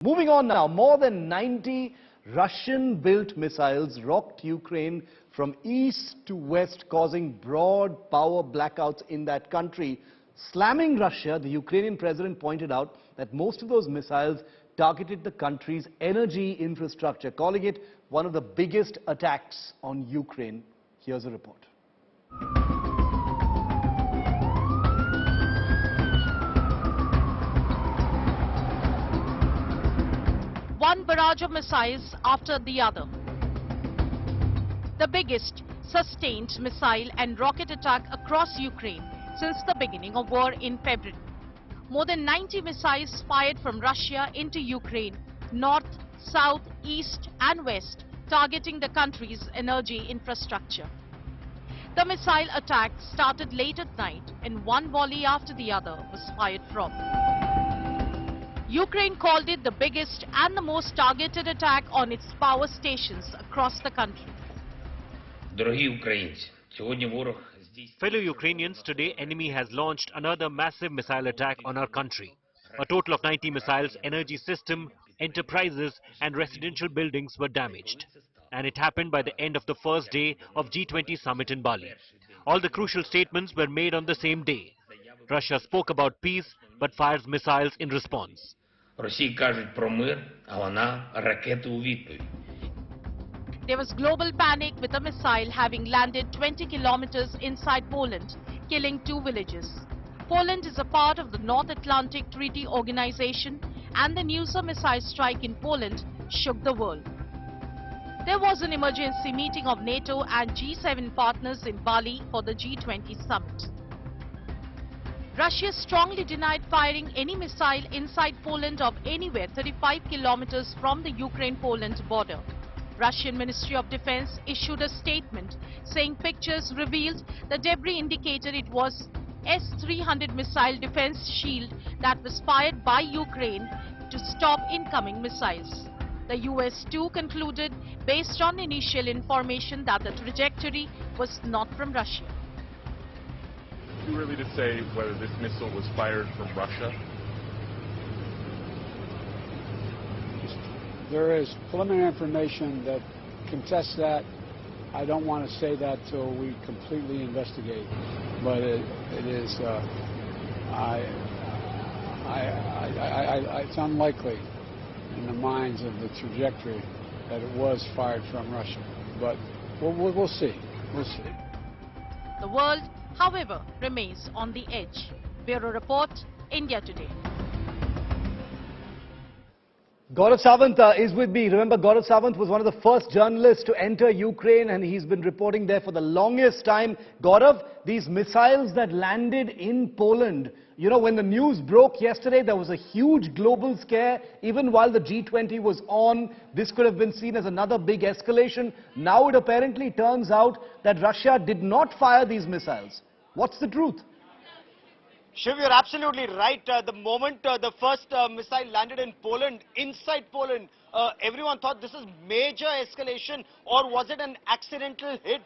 Moving on now, more than 90 Russian-built missiles rocked Ukraine from east to west, causing broad power blackouts in that country. Slamming Russia, the Ukrainian president pointed out that most of those missiles targeted the country's energy infrastructure, calling it one of the biggest attacks on Ukraine. Here's a report. One barrage of missiles after the other. The biggest sustained missile and rocket attack across Ukraine since the beginning of war in February. More than 90 missiles fired from Russia into Ukraine, north, south, east and west, targeting the country's energy infrastructure. The missile attack started late at night and one volley after the other was fired from. Ukraine called it the biggest and the most targeted attack on its power stations across the country. Fellow Ukrainians, today enemy has launched another massive missile attack on our country. A total of 90 missiles, energy system, enterprises and residential buildings were damaged. And it happened by the end of the first day of G20 summit in Bali. All the crucial statements were made on the same day. Russia spoke about peace but fires missiles in response. Росії кажуть про мир, а вона ракети у відповідь. There was global panic with a missile having landed 20 kilometers inside Poland, killing 2 villages. Poland is a part of the North Atlantic Treaty Organization, and the news of missile strike in Poland shook the world. There was an emergency meeting of NATO and G7 partners in Bali for the G20 summit. Russia strongly denied firing any missile inside Poland of anywhere 35 kilometers from the Ukraine-Poland border. Russian Ministry of Defense issued a statement saying pictures revealed the debris indicated it was S-300 missile defense shield that was fired by Ukraine to stop incoming missiles. The US too concluded, based on initial information, that the trajectory was not from Russia. Too early to say whether this missile was fired from Russia. There is preliminary information that contests that. I don't want to say that till we completely investigate, but it's unlikely in the minds of the trajectory that it was fired from Russia. But we'll see. We'll see. The world, however, remains on the edge. Bureau Report, India Today. Gaurav Sawant is with me. Remember, Gaurav Sawant was one of the first journalists to enter Ukraine and he's been reporting there for the longest time. Gaurav, these missiles that landed in Poland, you know, when the news broke yesterday, there was a huge global scare. Even while the G20 was on, this could have been seen as another big escalation. Now it apparently turns out that Russia did not fire these missiles. What's the truth? Shiv, you're absolutely right. The moment the first missile landed in Poland, inside Poland, everyone thought this is major escalation, or was it an accidental hit,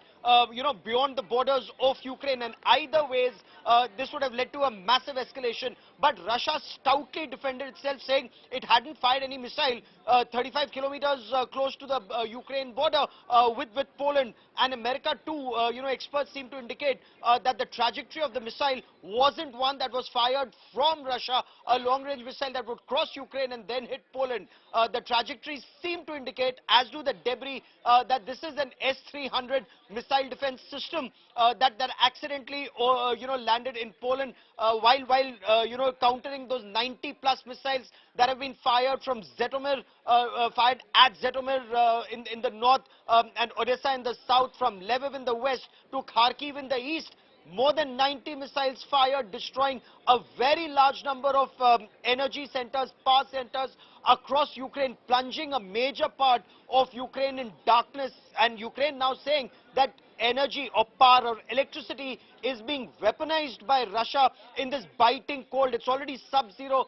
beyond the borders of Ukraine? And either ways, this would have led to a massive escalation. But Russia stoutly defended itself, saying it hadn't fired any missile 35 kilometers close to the Ukraine border with Poland. And America too, experts seem to indicate that the trajectory of the missile wasn't one that was fired from Russia, a long-range missile that would cross Ukraine and then hit Poland. The trajectories seem to indicate, as do the debris, that this is an S-300 missile defense system that accidentally landed in Poland while countering those 90+ missiles that have been fired from Zhytomyr, fired at Zhytomyr in the north, and Odessa in the south, from Lviv in the west to Kharkiv in the east. More than 90 missiles fired, destroying a very large number of energy centers, power centers across Ukraine, plunging a major part of Ukraine in darkness. And Ukraine now saying that energy or power or electricity is being weaponized by Russia in this biting cold. It's already sub-zero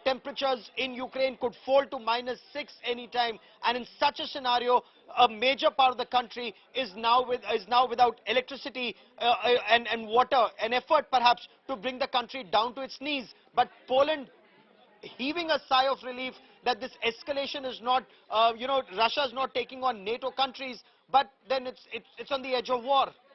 temperatures in Ukraine, could fall to -6 anytime. And in such a scenario, a major part of the country is now without electricity and water, an effort perhaps to bring the country down to its knees. But Poland heaving a sigh of relief, that this escalation is not, Russia is not taking on NATO countries, but then it's on the edge of war.